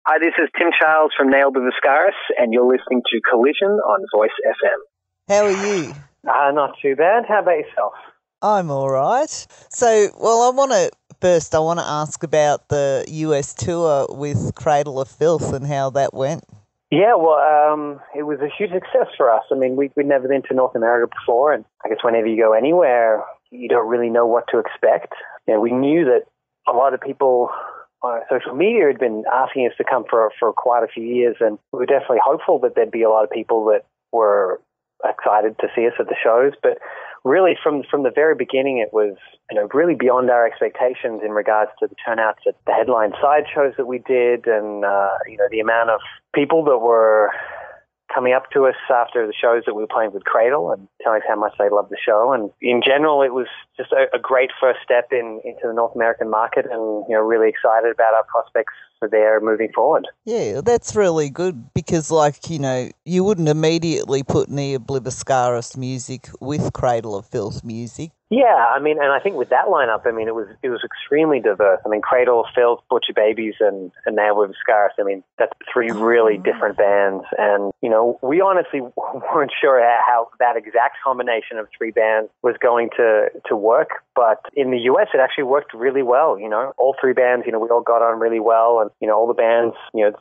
Hi, this is Tim Charles from Obliviscaris, and you're listening to Collision on Voice FM. How are you? Not too bad. How about yourself? I'm all right. So, well, I want to ask about the US tour with Cradle of Filth and how that went. Yeah, well, it was a huge success for us. I mean, we'd never been to North America before, and I guess whenever you go anywhere, you don't really know what to expect. You know, we knew that a lot of people on social media had been asking us to come for quite a few years, and we were definitely hopeful that there'd be a lot of people that were excited to see us at the shows. But really, from the very beginning, it was really beyond our expectations in regards to the turnouts at the headline side shows that we did, and the amount of people that were coming up to us after the shows that we were playing with Cradle and telling us how much they loved the show. And in general, it was just a great first step into the North American market, and really excited about our prospects for there moving forward. Yeah, that's really good because, you wouldn't immediately put Obliviscaris music with Cradle of Filth music. Yeah, I mean, and I think with that lineup, I mean, it was extremely diverse. I mean, Cradle of Filth, Butcher Babies, and Obliviscaris. I mean, that's three really different bands, and we honestly weren't sure how that exact combination of three bands was going to work. But in the US, it actually worked really well. All three bands, we all got on really well, and all the bands,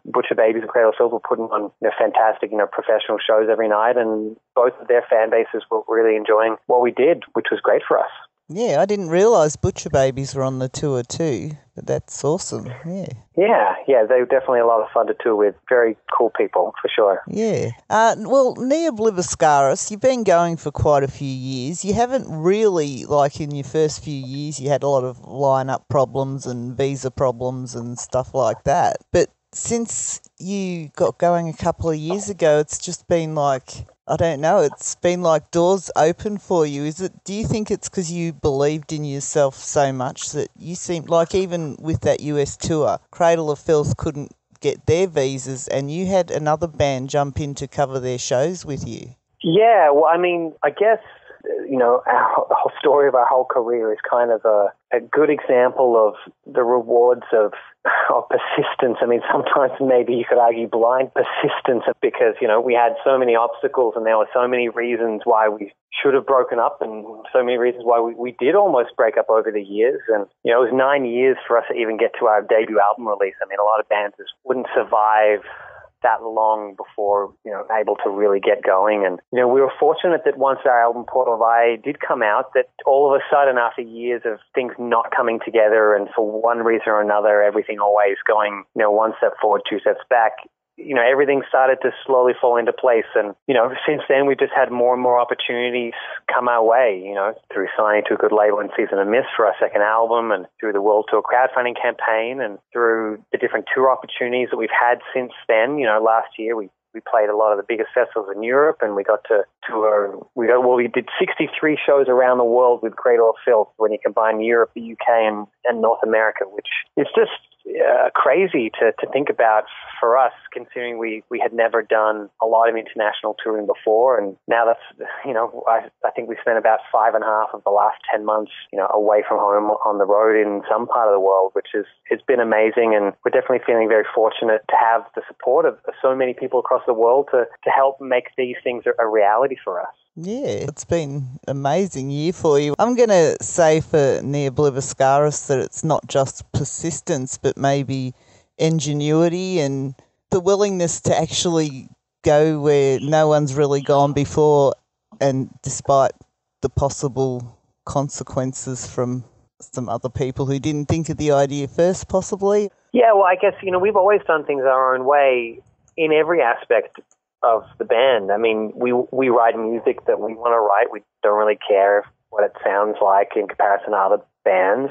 Butcher Babies and Cradle of Filth were putting on fantastic, professional shows every night, and both of their fan bases were really enjoying what we did, which was great for us. Yeah, I didn't realise Butcher Babies were on the tour too, but that's awesome, yeah. Yeah, they were definitely a lot of fun to tour with. Very cool people, for sure. Yeah. Well, Obliviscaris, you've been going for quite a few years. You haven't really, in your first few years, you had a lot of line-up problems and visa problems and stuff like that. But since you got going a couple of years ago, it's just been I don't know, it's been like doors open for you. Do you think it's because you believed in yourself so much that you seemed like, even with that US tour, Cradle of Filth couldn't get their visas and you had another band jump in to cover their shows with you? Yeah, well, I mean, I guess, the whole story of our whole career is kind of a good example of the rewards of persistence. I mean, sometimes maybe you could argue blind persistence because, we had so many obstacles and there were so many reasons why we should have broken up and so many reasons why we did almost break up over the years. And, it was 9 years for us to even get to our debut album release. I mean, a lot of bands just wouldn't survive that long before, able to really get going. And, we were fortunate that once our album Portal of Eye did come out, that all of a sudden after years of things not coming together and for one reason or another, everything always going, one step forward, two steps back, everything started to slowly fall into place. And, since then we've just had more and more opportunities come our way, through signing to a good label in Season of Mist for our second album and through the World Tour crowdfunding campaign and through the different tour opportunities that we've had since then. Last year we played a lot of the biggest festivals in Europe and we got to tour. We did 63 shows around the world with Cradle of Filth when you combine Europe, the UK and North America, which is just crazy to think about for us, considering we had never done a lot of international touring before. And now that's, I think we spent about 5.5 of the last 10 months, away from home on the road in some part of the world, which it's been amazing. And we're definitely feeling very fortunate to have the support of so many people across the world to help make these things a reality for us. Yeah, it's been an amazing year for you. I'm going to say for Obliviscaris that it's not just persistence, but maybe ingenuity and the willingness to actually go where no one's really gone before, and despite the possible consequences from some other people who didn't think of the idea first, possibly. Yeah, well, I guess, we've always done things our own way in every aspect of the band. I mean, we write music that we want to write. We don't really care what it sounds like in comparison to other bands.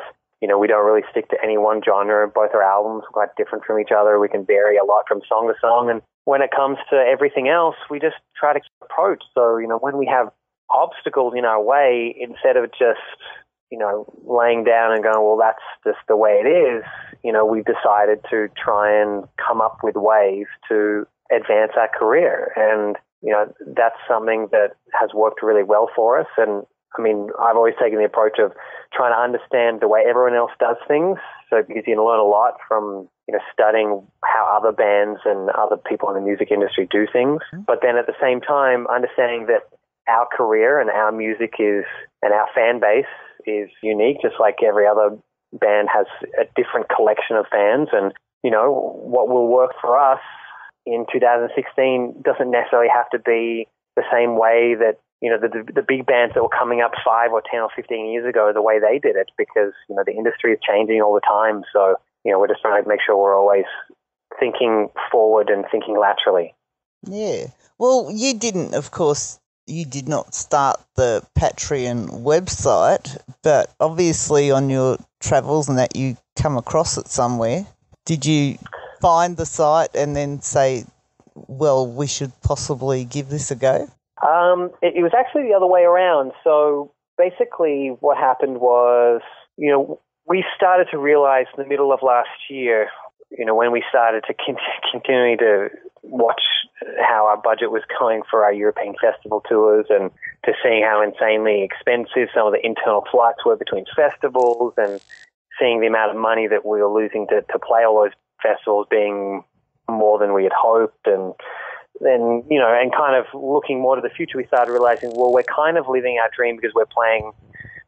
We don't really stick to any one genre. Both our albums are quite different from each other. We can vary a lot from song to song. And when it comes to everything else, we just try to approach. So, when we have obstacles in our way, instead of just, laying down and going, well, that's just the way it is, we've decided to try and come up with ways to advance our career. And, that's something that has worked really well for us. And I mean, I've always taken the approach of trying to understand the way everyone else does things. So because you can learn a lot from, studying how other bands and other people in the music industry do things. But then at the same time, understanding that our career and our music and our fan base is unique, just like every other band has a different collection of fans. And, what will work for us in 2016 doesn't necessarily have to be the same way that, the big bands that were coming up 5 or 10 or 15 years ago, the way they did it, because, the industry is changing all the time. So, we're just trying to make sure we're always thinking forward and thinking laterally. Yeah. Well, you did not start the Patreon website, but obviously on your travels and that you come across it somewhere. Did you find the site and then say, well, we should possibly give this a go? It was actually the other way around. So basically what happened was, we started to realize in the middle of last year, when we started to continue to watch how our budget was going for our European festival tours, and to seeing how insanely expensive some of the internal flights were between festivals, and seeing the amount of money that we were losing to play all those festivals being more than we had hoped. And then, and kind of looking more to the future, we started realizing, well, we're kind of living our dream because we're playing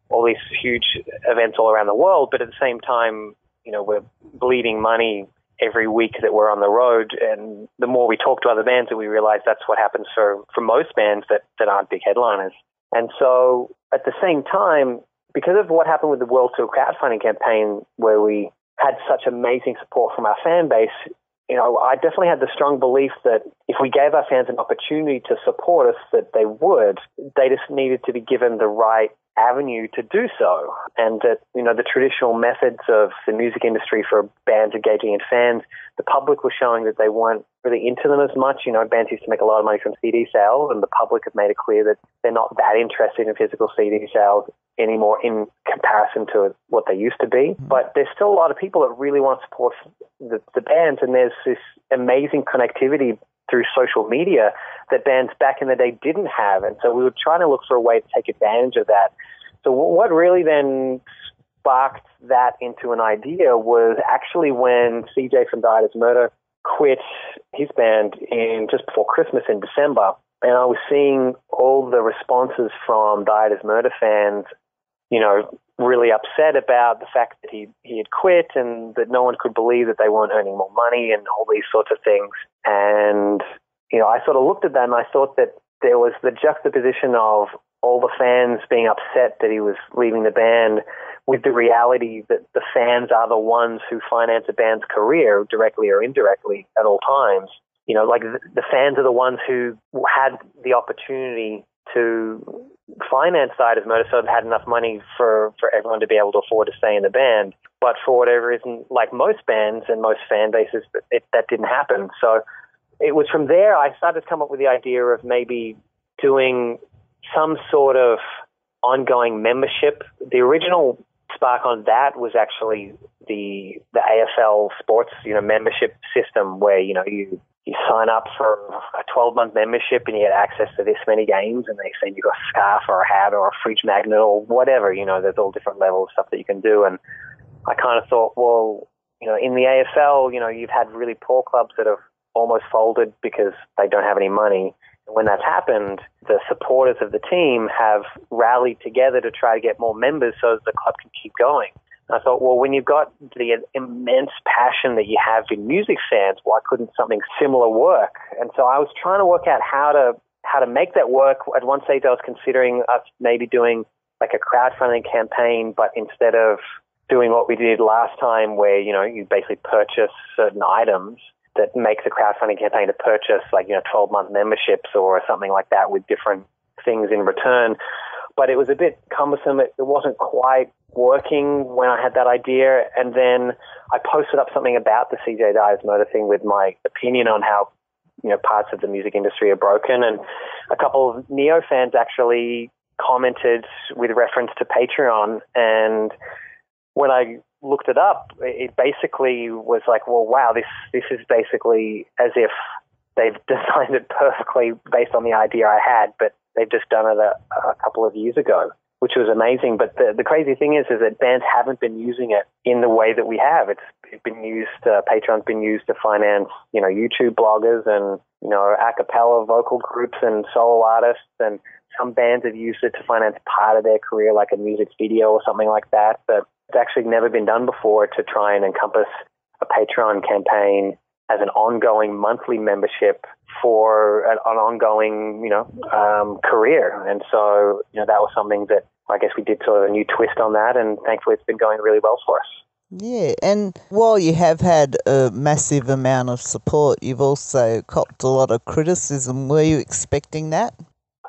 all these huge events all around the world, but at the same time, we're bleeding money every week that we're on the road. And the more we talk to other bands, that we realize that's what happens for most bands that aren't big headliners. And so at the same time, because of what happened with the World Tour crowdfunding campaign, where we had such amazing support from our fan base, I definitely had the strong belief that if we gave our fans an opportunity to support us, that they would. They just needed to be given the right avenue to do so. And that, the traditional methods of the music industry for bands engaging in fans, the public was showing that they weren't really into them as much. Bands used to make a lot of money from CD sales, and the public have made it clear that they're not that interested in physical CD sales anymore in comparison to what they used to be. But there's still a lot of people that really want to support the bands, and there's this amazing connectivity through social media that bands back in the day didn't have. And so we were trying to look for a way to take advantage of that. So what really then sparked that into an idea was actually when CJ from Died as Murder quit his band just before Christmas in December. And I was seeing all the responses from Died as Murder fans, really upset about the fact that he had quit, and that no one could believe that they weren't earning more money and all these sorts of things. And, I sort of looked at that and I thought that there was the juxtaposition of all the fans being upset that he was leaving the band with the reality that the fans are the ones who finance a band's career directly or indirectly at all times. Like the fans are the ones who had the opportunity to finance Died as Murder, so they had enough money for everyone to be able to afford to stay in the band. But for whatever reason, like most bands and most fan bases, that didn't happen. So it was from there I started to come up with the idea of maybe doing some sort of ongoing membership. The original spark on that was actually the AFL sports, membership system, where, you sign up for a 12-month membership and you get access to this many games, and they send you a scarf or a hat or a fridge magnet or whatever. There's all different levels of stuff that you can do. And I kind of thought, well, in the AFL, you've had really poor clubs that have almost folded because they don't have any money. And when that's happened, the supporters of the team have rallied together to try to get more members so that the club can keep going. And I thought, well, when you've got the immense passion that you have in music fans, why couldn't something similar work? And so I was trying to work out how to make that work. At one stage, I was considering us maybe doing like a crowdfunding campaign, but instead of doing what we did last time, where you basically purchase certain items, that makes a crowdfunding campaign to purchase 12-month memberships or something like that with different things in return. But it was a bit cumbersome. It wasn't quite working when I had that idea. And then I posted up something about the CJ Died as Murder thing with my opinion on how, parts of the music industry are broken. And a couple of Neo fans actually commented with reference to Patreon. And when I looked it up, it basically was like, well, wow, this is basically as if they've designed it perfectly based on the idea I had, but they've just done it a couple of years ago. which was amazing. But the crazy thing is that bands haven't been using it in the way that we have. It's been used, Patreon's been used to finance, YouTube bloggers and, a cappella vocal groups and solo artists, and some bands have used it to finance part of their career, like a music video or something like that. But it's actually never been done before to try and encompass a Patreon campaign as an ongoing monthly membership for an ongoing, career. And so, that was something that I guess we did sort of a new twist on that, and thankfully it's been going really well for us. Yeah, and while you have had a massive amount of support, you've also copped a lot of criticism. Were you expecting that?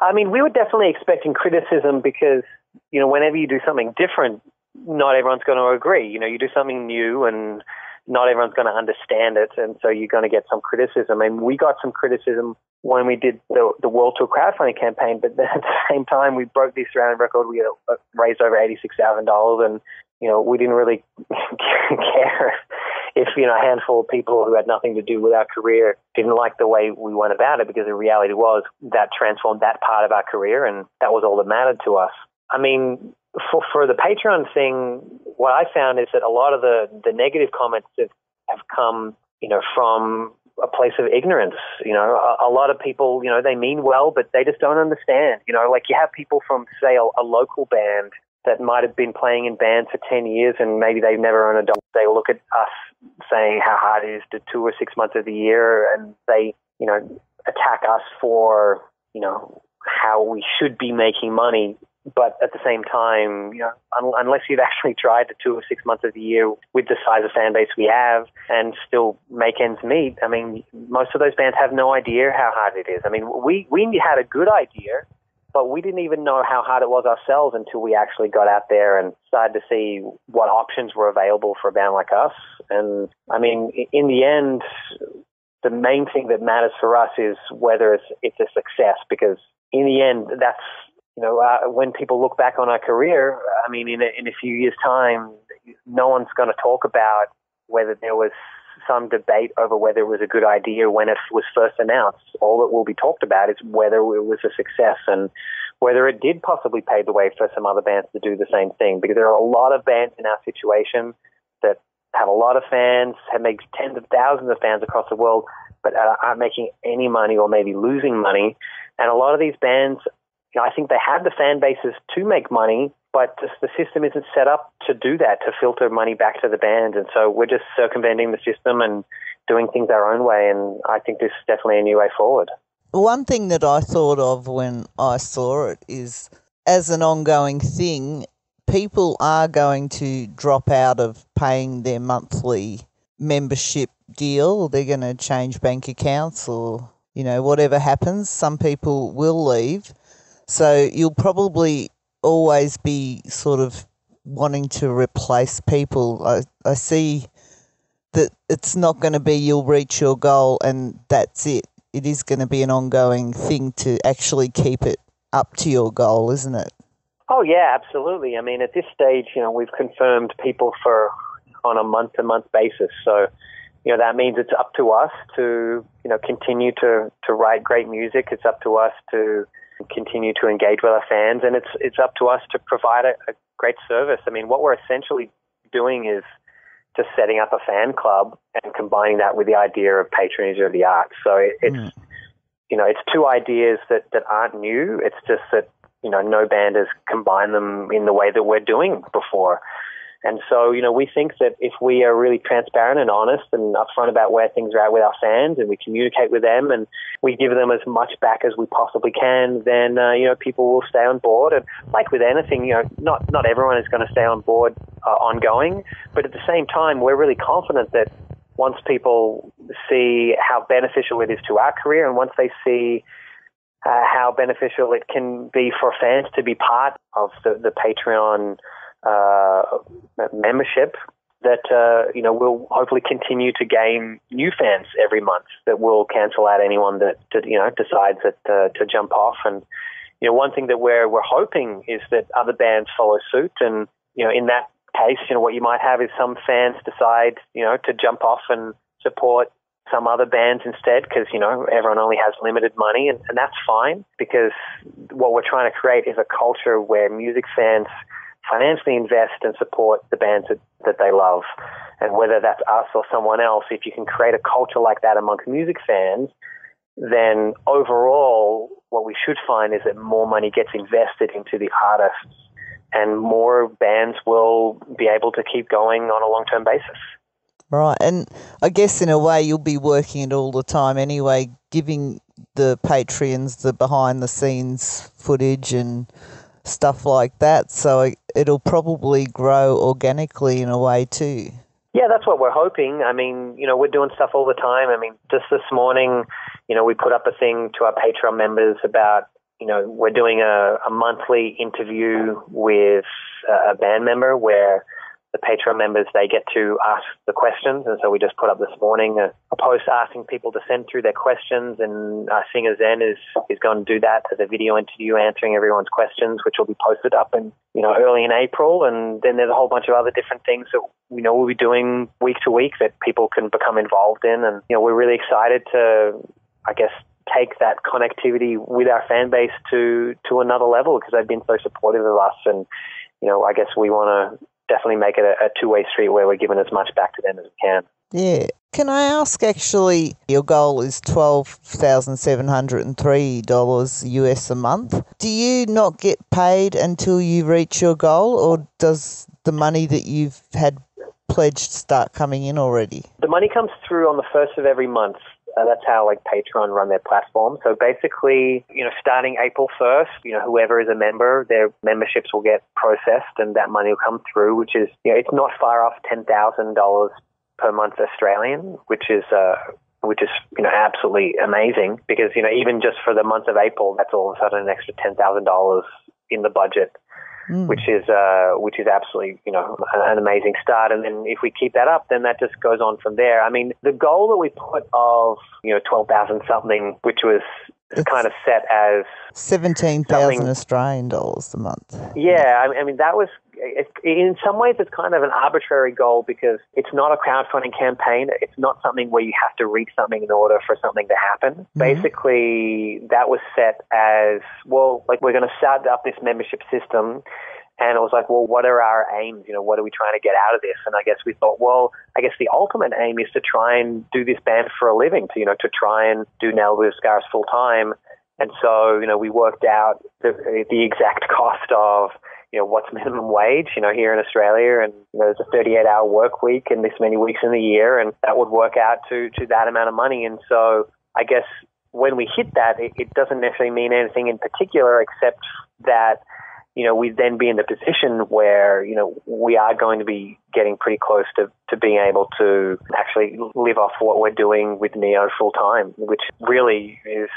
I mean, we were definitely expecting criticism because, whenever you do something different, not everyone's going to agree. You do something new and not everyone's going to understand it, and so you're going to get some criticism. And we got some criticism when we did the World Tour crowdfunding campaign, but then at the same time, we broke the Australian record. We raised over $86,000, and, we didn't really care if, a handful of people who had nothing to do with our career didn't like the way we went about it, because the reality was that transformed that part of our career, and that was all that mattered to us. I mean, for the Patreon thing, what I found is that a lot of the negative comments have come, from a place of ignorance. A lot of people, they mean well, but they just don't understand. Like you have people from, say, a local band that might have been playing in bands for 10 years and maybe they've never owned a dog. They look at us saying how hard it is to tour 6 months of the year, and they, attack us for, how we should be making money. But at the same time, unless you've actually tried to tour 6 months of the year with the size of fan base we have and still make ends meet, I mean, most of those bands have no idea how hard it is. I mean, we had a good idea, but we didn't even know how hard it was ourselves until we actually got out there and started to see what options were available for a band like us. And, I mean, in the end, the main thing that matters for us is whether it's a success, because in the end, that's, when people look back on our career, I mean, in a few years' time, no one's going to talk about whether there was some debate over whether it was a good idea when it was first announced. All that will be talked about is whether it was a success and whether it did possibly pave the way for some other bands to do the same thing. Because there are a lot of bands in our situation that have a lot of fans, have maybe tens of thousands of fans across the world, but aren't making any money or maybe losing money. And a lot of these bands, I think they have the fan bases to make money, but just the system isn't set up to do that, to filter money back to the band. And so we're just circumventing the system and doing things our own way. And I think this is definitely a new way forward. One thing that I thought of when I saw it is, as an ongoing thing, people are going to drop out of paying their monthly membership deal. They're going to change bank accounts or, whatever happens. Some people will leave. So you'll probably always be sort of wanting to replace people. I see that it's not going to be you'll reach your goal and that's it. It is going to be an ongoing thing to actually keep it up to your goal, isn't it? Oh, yeah, absolutely. I mean, at this stage, we've confirmed people on a month-to-month basis. So, that means it's up to us to, continue to write great music. It's up to us to continue to engage with our fans, and it's up to us to provide a great service. I mean, what we're essentially doing is just setting up a fan club and combining that with the idea of patronage of the arts. So it's it's two ideas that aren't new. It's just that no band has combined them in the way that we're doing before. And so, we think that if we are really transparent and honest and upfront about where things are at with our fans, and we communicate with them and we give them as much back as we possibly can, then, people will stay on board. And like with anything, not everyone is going to stay on board ongoing. But at the same time, we're really confident that once people see how beneficial it is to our career, and once they see how beneficial it can be for fans to be part of the Patreon membership, that we'll hopefully continue to gain new fans every month that will cancel out anyone that decides to jump off. And one thing that we're hoping is that other bands follow suit. And in that case, what you might have is some fans decide to jump off and support some other bands instead because, everyone only has limited money, and that's fine because what we're trying to create is a culture where music fans financially invest and support the bands that they love. And whether that's us or someone else, if you can create a culture like that amongst music fans, then overall what we should find is that more money gets invested into the artists and more bands will be able to keep going on a long-term basis. Right, and I guess in a way you'll be working it all the time anyway, giving the Patreons the behind-the-scenes footage and stuff like that, so it'll probably grow organically in a way too. Yeah, that's what we're hoping. I mean, we're doing stuff all the time. I mean, just this morning, we put up a thing to our Patreon members about, we're doing a monthly interview with a band member where the Patreon members, they get to ask the questions. And so we just put up this morning a post asking people to send through their questions, and our singer Zen is going to do that as a video interview answering everyone's questions, which will be posted up in, early in April. And then there's a whole bunch of other different things that we'll be doing week to week that people can become involved in. And, we're really excited to, I guess, take that connectivity with our fan base to another level because they've been so supportive of us. And, I guess we want to definitely make it a two-way street where we're giving as much back to them as we can. Yeah. Can I ask, actually, your goal is $12,703 US a month. Do you not get paid until you reach your goal, or does the money that you've had pledged start coming in already? The money comes through on the first of every month. That's how Patreon run their platform. So basically, starting April 1st, whoever is a member, their memberships will get processed and that money will come through, which is, it's not far off $10,000 per month Australian, which is absolutely amazing because, even just for the month of April, that's all of a sudden an extra $10,000 in the budget. Which is absolutely, an amazing start. And then if we keep that up, then that just goes on from there. I mean, the goal that we put of, 12,000 something, which was kind of set as 17,000 Australian dollars a month. Yeah, I mean, that was, in some ways, it's kind of an arbitrary goal because it's not a crowdfunding campaign. It's not something where you have to reach something in order for something to happen. Mm-hmm. Basically, that was set as, we're going to start up this membership system. And it was what are our aims? What are we trying to get out of this? And I guess we thought, the ultimate aim is to try and do this band for a living, to try and do Obliviscaris full time. And so, we worked out the exact cost of, what's minimum wage, here in Australia. And, there's a 38-hour work week and this many weeks in the year. And that would work out to that amount of money. And so I guess when we hit that, it doesn't necessarily mean anything in particular except that, we'd then be in the position where, we are going to be getting pretty close to being able to actually live off what we're doing with Neo full time, which really is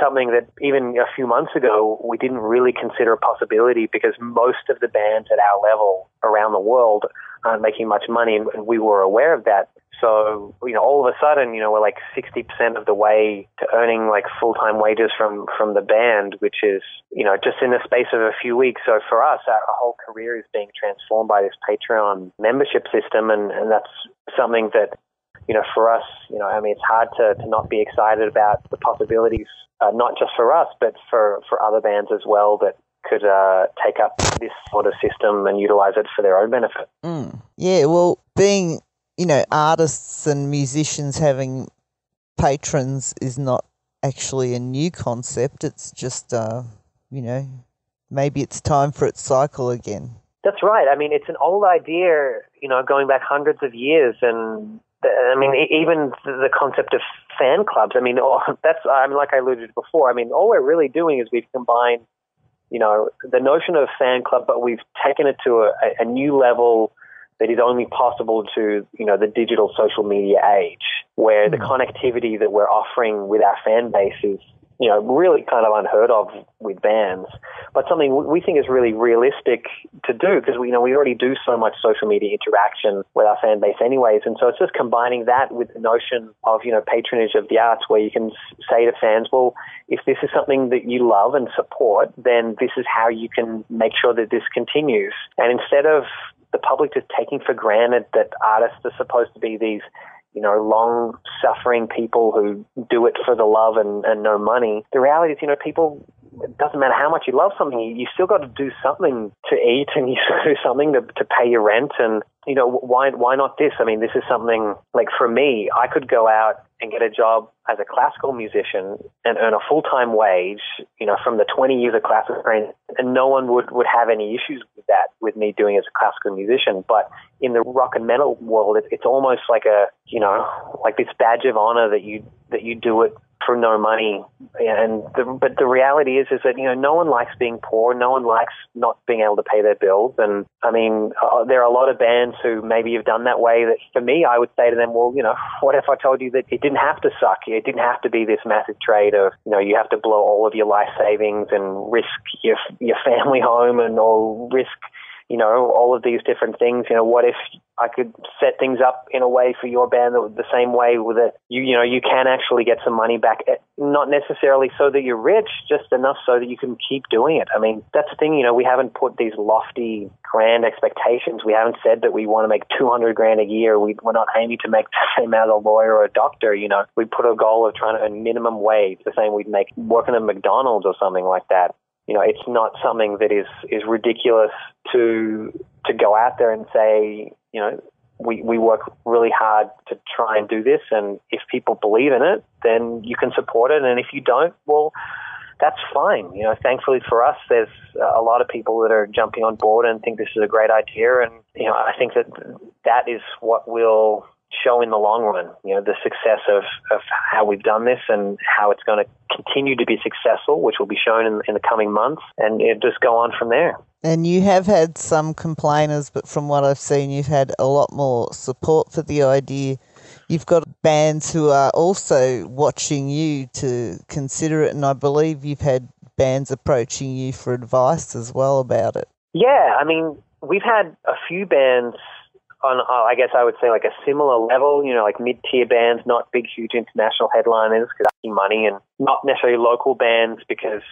something that even a few months ago we didn't really consider a possibility because most of the bands at our level around the world aren't making much money, and we were aware of that. So, all of a sudden, we're 60% of the way to earning full-time wages from the band, which is, just in the space of a few weeks. So for us, our whole career is being transformed by this Patreon membership system. And that's something that, for us, it's hard to not be excited about the possibilities, not just for us, but for other bands as well that could take up this sort of system and utilize it for their own benefit. Yeah, well, being artists and musicians having patrons is not actually a new concept. It's just, maybe it's time for its cycle again. That's right. I mean, it's an old idea, going back hundreds of years. And, even the concept of fan clubs, like I alluded to before, all we're really doing is we've combined, the notion of fan club, but we've taken it to a new level that is only possible to, the digital social media age, where the connectivity that we're offering with our fan base is, really kind of unheard of with bands, but something we think is really realistic to do because we already do so much social media interaction with our fan base anyways. And so it's just combining that with the notion of, patronage of the arts, where you can say to fans, well, if this is something that you love and support, then this is how you can make sure that this continues. And instead of the public just taking for granted that artists are supposed to be these, long-suffering people who do it for the love and no money. The reality is, people, it doesn't matter how much you love something, you still got to do something to eat, and you still do something to pay your rent. And, why not this? I mean, this is something, like, for me, I could go out and get a job as a classical musician and earn a full-time wage, from the 20 years of classical training, and no one would have any issues with that, with me doing it as a classical musician. But in the rock and metal world, it's almost like like this badge of honor that you do it for no money. But the reality is that, no one likes being poor. No one likes not being able to pay their bills. And I mean, there are a lot of bands who maybe have done that way. That for me, I would say to them, well, what if I told you that it didn't have to suck? It didn't have to be this massive trade of, you have to blow all of your life savings and risk your family home or risk, all of these different things. What if I could set things up in a way for your band the same way with it? You can actually get some money back, not necessarily so that you're rich, just enough so that you can keep doing it. I mean, that's the thing, we haven't put these lofty, grand expectations. We haven't said that we want to make $200,000 a year. We're not aiming to make the same as a lawyer or a doctor. We put a goal of trying to earn minimum wage, the same we'd make working at McDonald's or something like that. It's not something that is ridiculous to go out there and say, we work really hard to try and do this, and if people believe in it, then you can support it, and if you don't, well, that's fine. Thankfully for us, there's a lot of people that are jumping on board and think this is a great idea, and I think that is what will show in the long run, the success of how we've done this and how it's going to continue to be successful, which will be shown in the coming months, and just go on from there. And you have had some complainers, but from what I've seen, you've had a lot more support for the idea. You've got bands who are also watching you to consider it, and I believe you've had bands approaching you for advice as well about it. Yeah, I mean, we've had a few bands on, I guess I would say, like a similar level, like mid-tier bands, not big, huge international headliners because they're money, and not necessarily local bands because,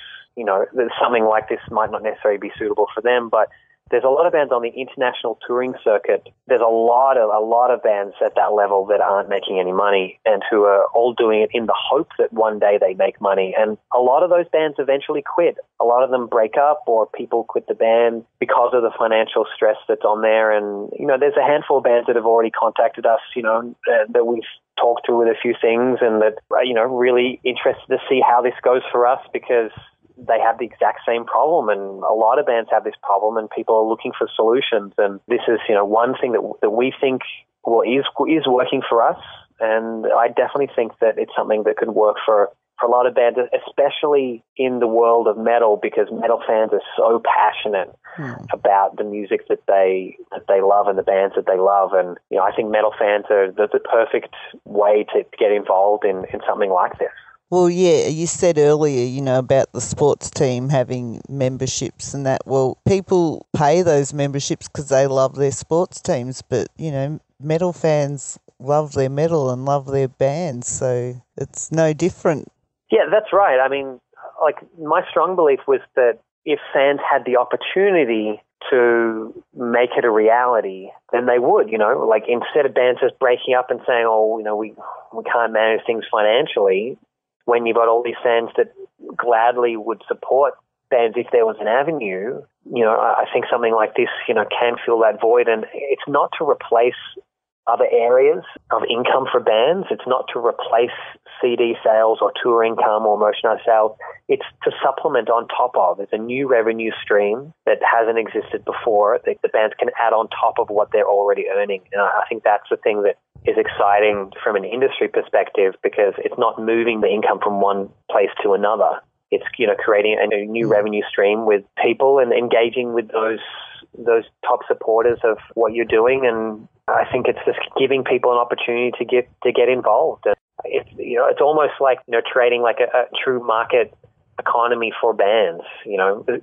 something like this might not necessarily be suitable for them. But there's a lot of bands on the international touring circuit. There's a lot of bands at that level that aren't making any money and who are all doing it in the hope that one day they make money. And a lot of those bands eventually quit. A lot of them break up, or people quit the band because of the financial stress that's on there. And, there's a handful of bands that have already contacted us, that we've talked to with a few things, and that, really interested to see how this goes for us, because they have the exact same problem, and a lot of bands have this problem, and people are looking for solutions. And this is, one thing that we think is working for us, and I definitely think that it's something that could work for a lot of bands, especially in the world of metal, because metal fans are so passionate about the music that they love and the bands that they love. And I think metal fans are the perfect way to get involved in something like this. Well, yeah, you said earlier, about the sports team having memberships and that. Well, people pay those memberships because they love their sports teams, but, metal fans love their metal and love their bands, so it's no different. Yeah, that's right. I mean, like, my strong belief was that if fans had the opportunity to make it a reality, then they would, like, instead of bands just breaking up and saying, we can't manage things financially, when you've got all these fans that gladly would support bands if there was an avenue, I think something like this, can fill that void. And it's not to replace other areas of income for bands. It's not to replace CD sales or tour income or merchandise sales. It's to supplement on top of. It's a new revenue stream that hasn't existed before that the bands can add on top of what they're already earning. And I think that's the thing that is exciting from an industry perspective, because it's not moving the income from one place to another. It's, creating a new revenue stream with people and engaging with those top supporters of what you're doing. And I think it's just giving people an opportunity to get involved. And it's almost like, trading like a true market economy for bands,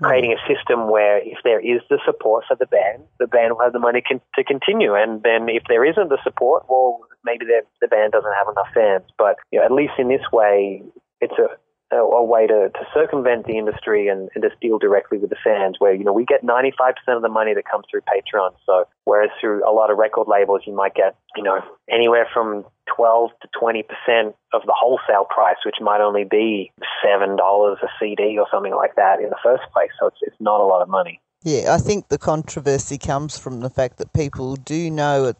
creating a system where if there is the support for the band will have the money to continue. And then if there isn't the support, well, maybe the band doesn't have enough fans. But at least in this way, it's a way to circumvent the industry and just deal directly with the fans, where, we get 95% of the money that comes through Patreon. So whereas through a lot of record labels, you might get, anywhere from 12 to 20% of the wholesale price, which might only be $7 a CD or something like that in the first place. So it's not a lot of money. Yeah, I think the controversy comes from the fact that people do know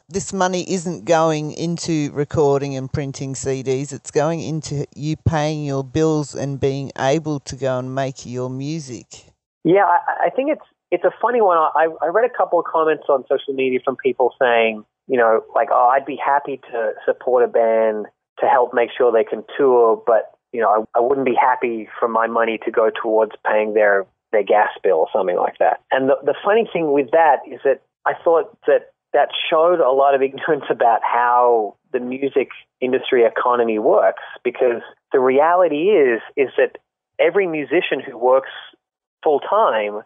this money isn't going into recording and printing CDs. It's going into you paying your bills and being able to go and make your music. Yeah, I think it's a funny one. I read a couple of comments on social media from people saying, like, oh, I'd be happy to support a band to help make sure they can tour, but, I wouldn't be happy for my money to go towards paying their gas bill or something like that. And the funny thing with that is that I thought that showed a lot of ignorance about how the music industry economy works, because the reality is that every musician who works full-time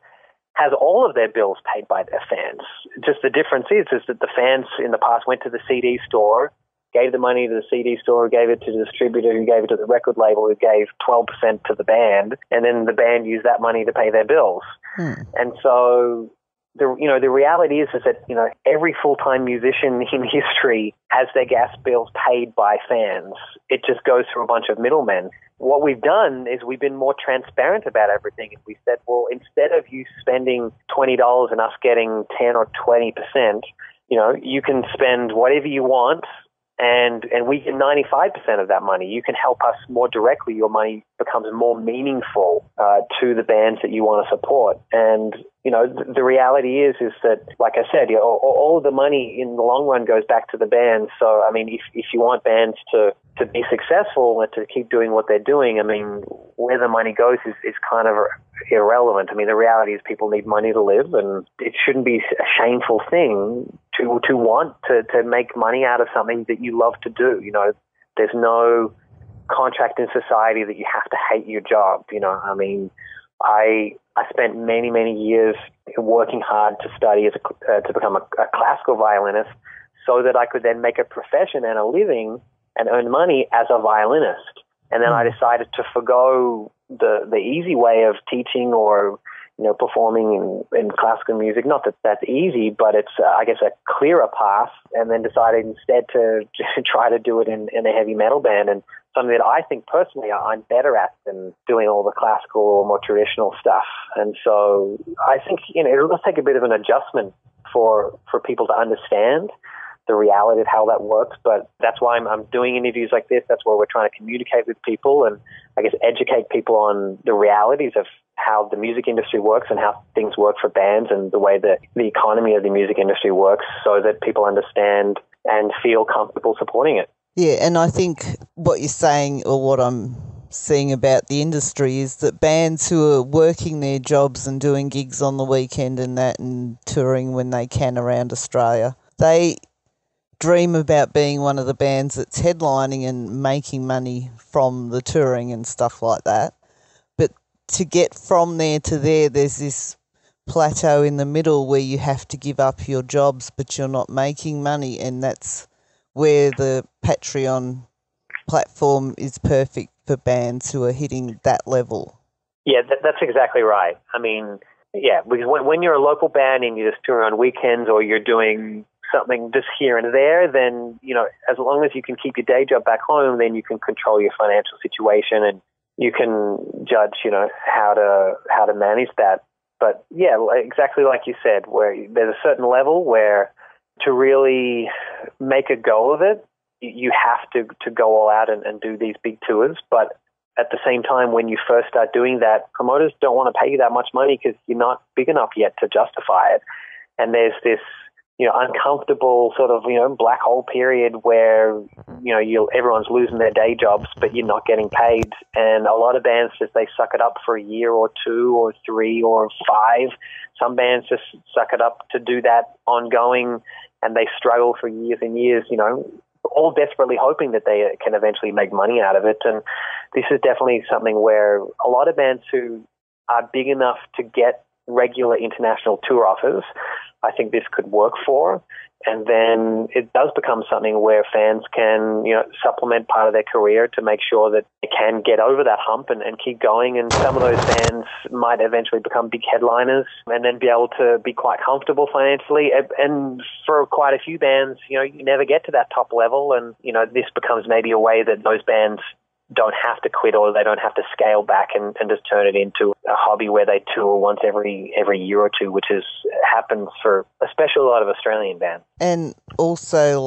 has all of their bills paid by their fans. Just the difference is that the fans in the past went to the CD store, gave the money to the CD store, gave it to the distributor, who gave it to the record label, who gave 12% to the band, and then the band used that money to pay their bills. And so the reality is that every full-time musician in history has their gas bills paid by fans. It just goes through a bunch of middlemen. What we've done is we've been more transparent about everything, and we said, well, instead of you spending $20 and us getting 10 or 20%, you can spend whatever you want, and we get 95% of that money. You can help us more directly. Your money becomes more meaningful to the bands that you want to support. And the reality is that, like I said, all of the money in the long run goes back to the bands. So, I mean, if you want bands to be successful and to keep doing what they're doing, I mean, where the money goes is kind of irrelevant. I mean, the reality is people need money to live, and it shouldn't be a shameful thing to want to make money out of something that you love to do. There's no contract in society that you have to hate your job. I mean, I spent many, many years working hard to study to become a classical violinist so that I could then make a profession and a living and earn money as a violinist. And then I decided to forgo the easy way of teaching or performing in classical music. Not that that's easy, but it's, I guess, a clearer path, and then decided instead to try to do it in a heavy metal band, and something that I think personally I'm better at than doing all the classical or more traditional stuff. And so I think, it'll just take a bit of an adjustment for people to understand the reality of how that works, but that's why I'm doing interviews like this. That's why we're trying to communicate with people and, I guess, educate people on the realities of how the music industry works and how things work for bands and the way that the economy of the music industry works, so that people understand and feel comfortable supporting it. Yeah, and I think what you're saying, or what I'm seeing about the industry, is that bands who are working their jobs and doing gigs on the weekend and that, and touring when they can around Australia, they dream about being one of the bands that's headlining and making money from the touring and stuff like that. But to get from there to there, there's this plateau in the middle where you have to give up your jobs but you're not making money, and that's where the Patreon platform is perfect for bands who are hitting that level. Yeah, that's exactly right. I mean, yeah, because when you're a local band and you just tour on weekends, or you're doing something just here and there, then, as long as you can keep your day job back home, then you can control your financial situation and you can judge, how to manage that. But yeah, exactly like you said, where there's a certain level where to really make a go of it, you have to go all out and do these big tours. But at the same time, when you first start doing that, promoters don't want to pay you that much money because you're not big enough yet to justify it. And there's this uncomfortable sort of, black hole period where, everyone's losing their day jobs, but you're not getting paid. And a lot of bands they suck it up for a year or 2 or 3 or 5. Some bands just suck it up to do that ongoing, and they struggle for years and years, all desperately hoping that they can eventually make money out of it. And this is definitely something where a lot of bands who are big enough to get regular international tour offers, I think this could work for. And then it does become something where fans can, supplement part of their career to make sure that they can get over that hump and keep going. And some of those bands might eventually become big headliners and then be able to be quite comfortable financially. And for quite a few bands, you never get to that top level. And, this becomes maybe a way that those bands don't have to quit, or they don't have to scale back and just turn it into a hobby where they tour once every year or two, which happens for especially a lot of Australian bands. And also,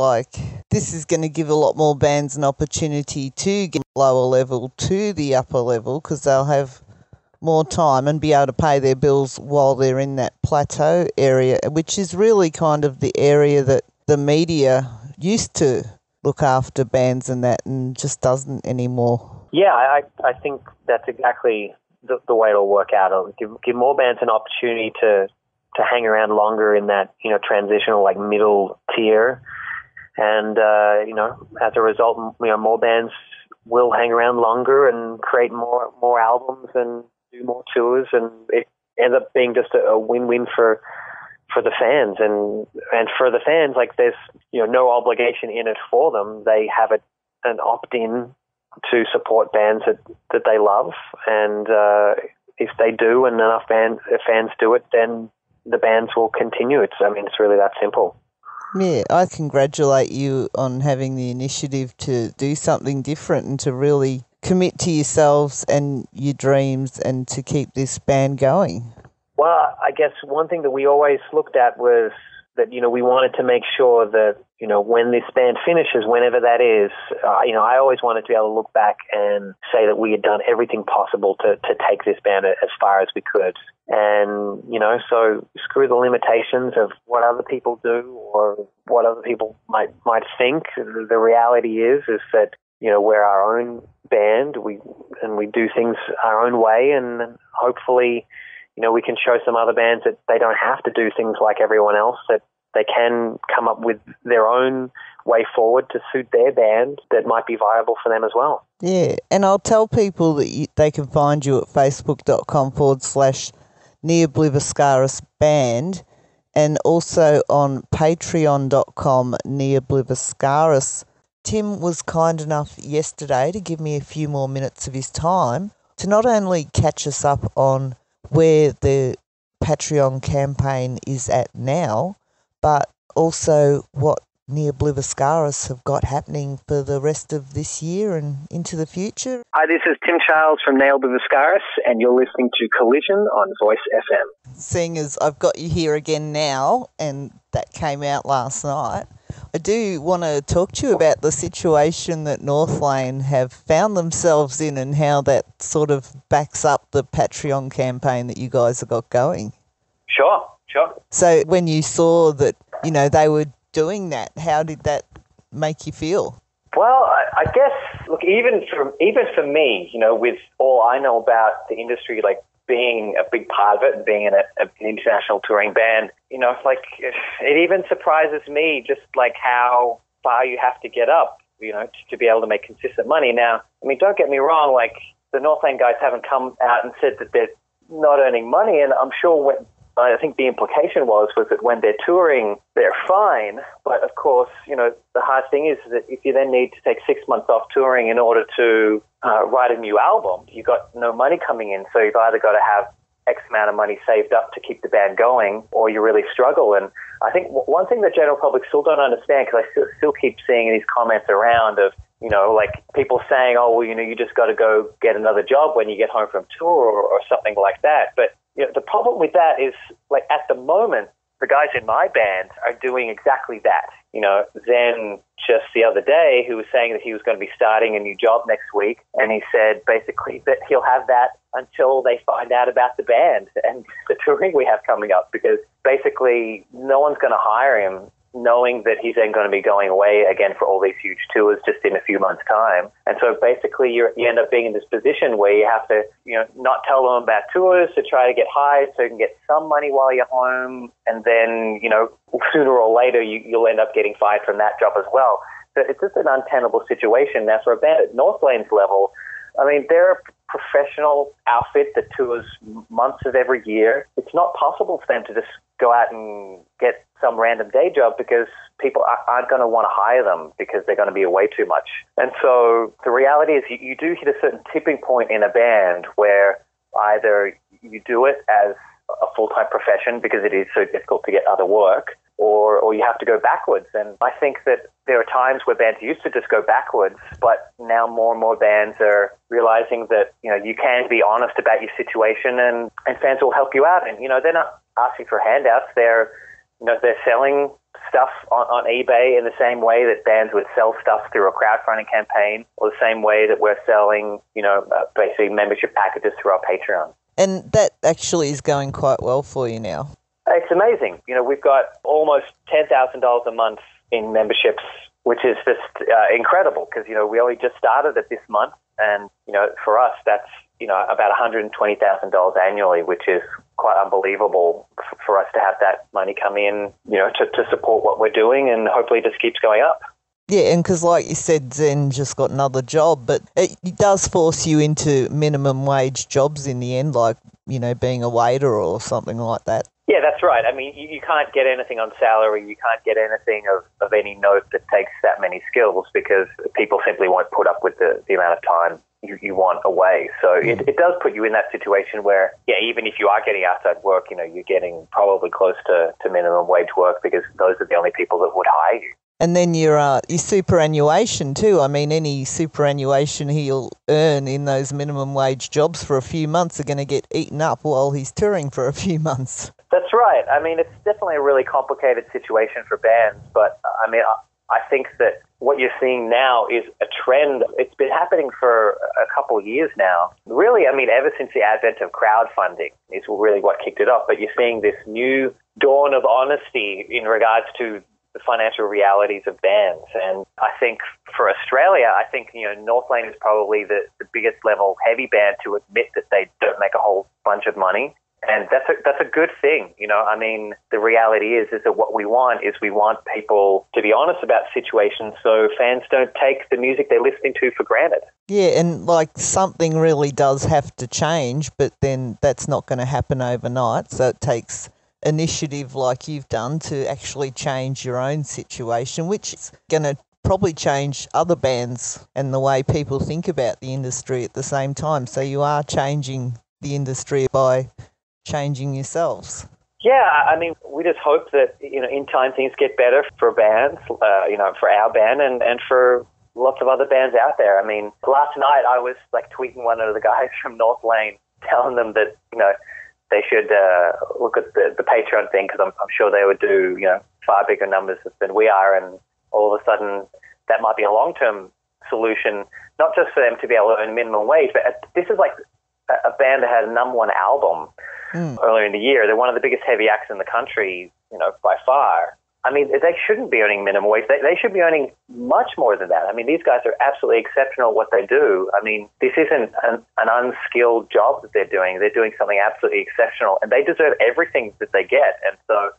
this is going to give a lot more bands an opportunity to get lower level to the upper level, because they'll have more time and be able to pay their bills while they're in that plateau area, which is really kind of the area that the media used to look after bands and that, and just doesn't anymore. Yeah, I think that's exactly the way it'll work out. It'll give more bands an opportunity to hang around longer in that, transitional, middle tier. And, as a result, more bands will hang around longer and create more albums and do more tours, and it ends up being just a win-win for the fans. And for the fans, there's, no obligation in it for them. They have an opt-in to support bands that they love. And if they do and enough fans do it, then the bands will continue. It's really that simple. Yeah, I congratulate you on having the initiative to do something different and to really commit to yourselves and your dreams and to keep this band going. Well, I guess one thing that we always looked at was that, we wanted to make sure that, when this band finishes, whenever that is, I always wanted to be able to look back and say that we had done everything possible to take this band as far as we could. And, so screw the limitations of what other people do or what other people might think. The reality is that, we're our own band. We do things our own way, and hopefully, we can show some other bands that they don't have to do things like everyone else, that they can come up with their own way forward to suit their band that might be viable for them as well. Yeah, and I'll tell people that they can find you at facebook.com/Obliviscaris band, and also on patreon.com Obliviscaris. Tim was kind enough yesterday to give me a few more minutes of his time to not only catch us up on where the Patreon campaign is at now, but also what Obliviscaris have got happening for the rest of this year and into the future. Hi, this is Tim Charles from Obliviscaris, and you're listening to Collision on Voice FM. Seeing as I've got you here again now, and that came out last night, I do want to talk to you about the situation that Northlane have found themselves in and how that sort of backs up the Patreon campaign that you guys have got going. Sure. So when you saw that, they were doing that, how did that make you feel? Well, I guess, look, even for me, with all I know about the industry, being a big part of it and being in an international touring band, it even surprises me just how far you have to get up, to be able to make consistent money. Now, don't get me wrong, the Northlane guys haven't come out and said that they're not earning money, and I'm sure I think the implication was that when they're touring, they're fine. But of course, the hard thing is that if you then need to take 6 months off touring in order to write a new album, you've got no money coming in. So you've either got to have X amount of money saved up to keep the band going, or you really struggle. And I think one thing the general public still don't understand, because I still keep seeing these comments around of, people saying, oh, well, you just got to go get another job when you get home from tour or something like that. But the problem with that is, at the moment, the guys in my band are doing exactly that. Zen just the other day, who was saying that he was going to be starting a new job next week, and he said basically that he'll have that until they find out about the band and the touring we have coming up, because basically no one's going to hire him knowing that he's then going to be going away again for all these huge tours just in a few months' time. And so basically you end up being in this position where you have to, not tell them about tours to try to get hired so you can get some money while you're home. And then, sooner or later you'll end up getting fired from that job as well. So it's just an untenable situation. Now, for a band at Northlane's level, I mean, they're a professional outfit that tours months of every year. It's not possible for them to just go out and get some random day job because people aren't going to want to hire them because they're going to be away too much. And so the reality is you do hit a certain tipping point in a band where either you do it as a full-time profession because it is so difficult to get other work, or you have to go backwards. And I think that there are times where bands used to just go backwards, but now more and more bands are realizing that, you can be honest about your situation and fans will help you out. And, they're not asking for handouts. They're selling stuff on eBay in the same way that bands would sell stuff through a crowdfunding campaign, or the same way that we're selling, basically membership packages through our Patreon. And that actually is going quite well for you now. It's amazing. We've got almost $10,000 a month in memberships, which is just incredible because, we only just started it this month. And, for us, that's, about $120,000 annually, which is quite unbelievable for us to have that money come in, to support what we're doing, and hopefully it just keeps going up. Yeah, and because like you said, Zen just got another job, but it does force you into minimum wage jobs in the end, like, being a waiter or something like that. Yeah, that's right. I mean, you can't get anything on salary. You can't get anything of any note that takes that many skills because people simply won't put up with the amount of time you want away. So it does put you in that situation where, even if you are getting outside work, you're getting probably close to minimum wage work because those are the only people that would hire you. And then your superannuation too. I mean, any superannuation he'll earn in those minimum wage jobs for a few months are going to get eaten up while he's touring for a few months. That's right. I mean, it's definitely a really complicated situation for bands, but I mean, I think that what you're seeing now is a trend. It's been happening for a couple of years now. Really, I mean, ever since the advent of crowdfunding is really what kicked it off, but you're seeing this new dawn of honesty in regards to the financial realities of bands. And I think for Australia, Northlane is probably the biggest level heavy band to admit that they don't make a whole bunch of money. And that's a good thing. I mean, the reality is that what we want is we want people to be honest about situations so fans don't take the music they're listening to for granted. Yeah, and like something really does have to change, but then that's not going to happen overnight. So it takes initiative like you've done to actually change your own situation, which is going to probably change other bands and the way people think about the industry at the same time. So you are changing the industry by changing yourselves. Yeah, I mean, we just hope that, in time things get better for bands, for our band and for lots of other bands out there. I mean, last night I was tweeting one of the guys from Northlane, telling them that, they should look at the Patreon thing because I'm sure they would do, far bigger numbers than we are. And all of a sudden that might be a long-term solution, not just for them to be able to earn minimum wage, but this is like a band that had a number one album earlier in the year. They're one of the biggest heavy acts in the country, by far. I mean, they shouldn't be earning minimum wage. They should be earning much more than that. I mean, these guys are absolutely exceptional at what they do. I mean, this isn't an unskilled job that they're doing. They're doing something absolutely exceptional, and they deserve everything that they get. And so,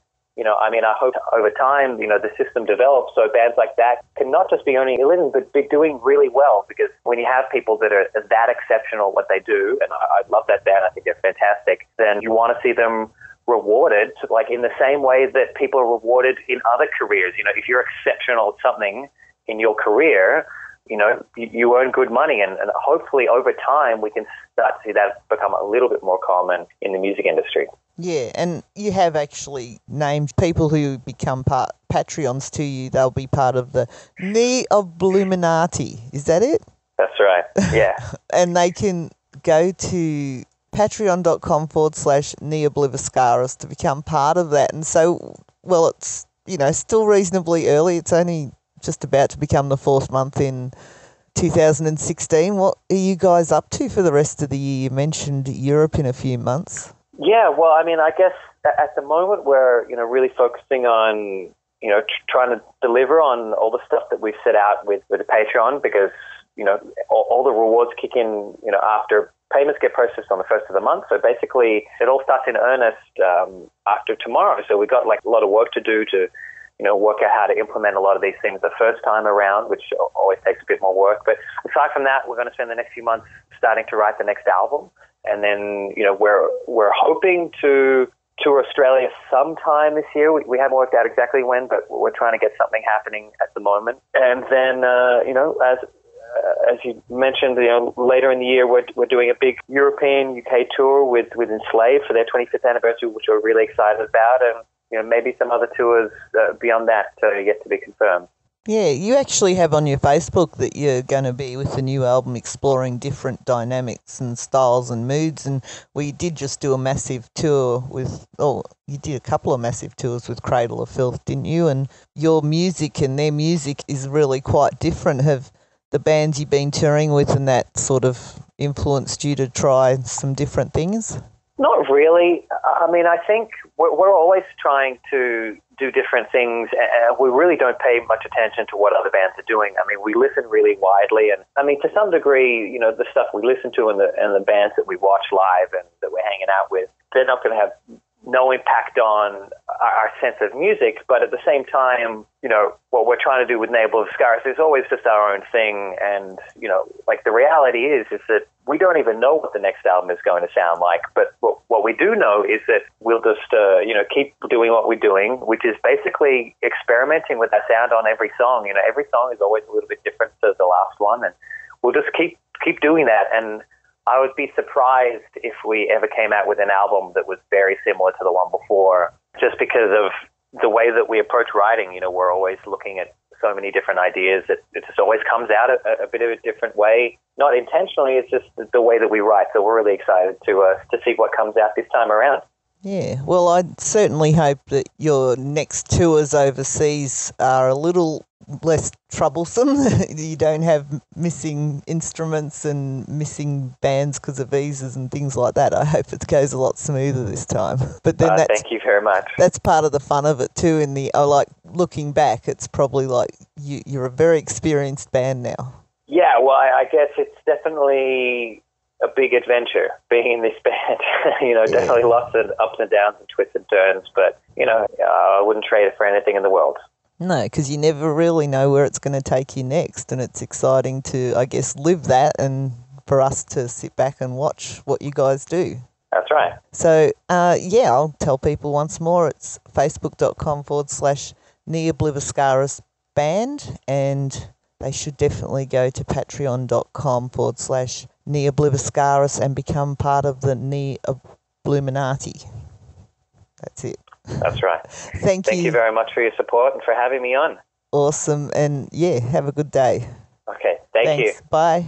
I mean, I hope over time, the system develops so bands like that can not just be earning a living, but be doing really well. Because when you have people that are that exceptional at what they do, and I love that band, I think they're fantastic, then you want to see them rewarded in the same way that people are rewarded in other careers. If you're exceptional at something in your career, you earn good money, and hopefully over time we can start to see that become a little bit more common in the music industry. Yeah, and you have actually named people who become Patreons to you. They'll be part of the Obliviscaris. Is that it? That's right, yeah. And they can go to patreon.com/Obliviscaris to become part of that. And so, well, it's, still reasonably early. It's only just about to become the fourth month in 2016. What are you guys up to for the rest of the year? You mentioned Europe in a few months. Yeah, well, I mean, I guess at the moment we're, really focusing on, trying to deliver on all the stuff that we've set out with the Patreon because, all the rewards kick in, after payments get processed on the first of the month. So basically it all starts in earnest after tomorrow. So we've got a lot of work to do to, work out how to implement a lot of these things the first time around, which always takes a bit more work. But aside from that, we're going to spend the next few months starting to write the next album. And then, we're hoping to tour Australia sometime this year. We haven't worked out exactly when, but we're trying to get something happening at the moment. And then, as you mentioned, later in the year, we're doing a big European UK tour with Enslaved for their 25th anniversary, which we're really excited about. And, maybe some other tours beyond that yet to be confirmed. Yeah, you actually have on your Facebook that you're going to be with the new album exploring different dynamics and styles and moods, and we did just do a massive tour you did a couple of massive tours with Cradle of Filth, didn't you? And your music and their music is really quite different. Have the bands you've been touring with and that sort of influenced you to try some different things? Not really. I mean, I think we're always trying to do different things. We really don't pay much attention to what other bands are doing. I mean, we listen really widely, and I mean, to some degree, the stuff we listen to and the bands that we watch live and that we're hanging out with, they're not going to have no impact on our sense of music. But at the same time, what we're trying to do with Obliviscaris is always just our own thing. And, the reality is that we don't even know what the next album is going to sound like. But what we do know is that we'll just, keep doing what we're doing, which is basically experimenting with our sound on every song. Every song is always a little bit different to the last one. And we'll just keep doing that. And I would be surprised if we ever came out with an album that was very similar to the one before, just because of the way that we approach writing. We're always looking at so many different ideas that it just always comes out a bit of a different way. Not intentionally, it's just the way that we write. So we're really excited to see what comes out this time around. Yeah, well, I certainly hope that your next tours overseas are a little less troublesome. You don't have missing instruments and missing bands because of visas and things like that. I hope it goes a lot smoother this time. But then thank you very much. That's part of the fun of it too. Looking back, it's probably like you're a very experienced band now. Yeah, well, I guess it's definitely a big adventure being in this band. Definitely lots of ups and downs and twists and turns, but, I wouldn't trade it for anything in the world. No, because you never really know where it's going to take you next, and it's exciting to, I guess, live that and for us to sit back and watch what you guys do. That's right. So, I'll tell people once more, it's facebook.com/Obliviscaris band, and they should definitely go to patreon.com/Obliviscaris and become part of the Obliminati. That's it. That's right. Thank you. Thank you very much for your support and for having me on. Awesome. And have a good day. Okay. Thanks. You. Bye.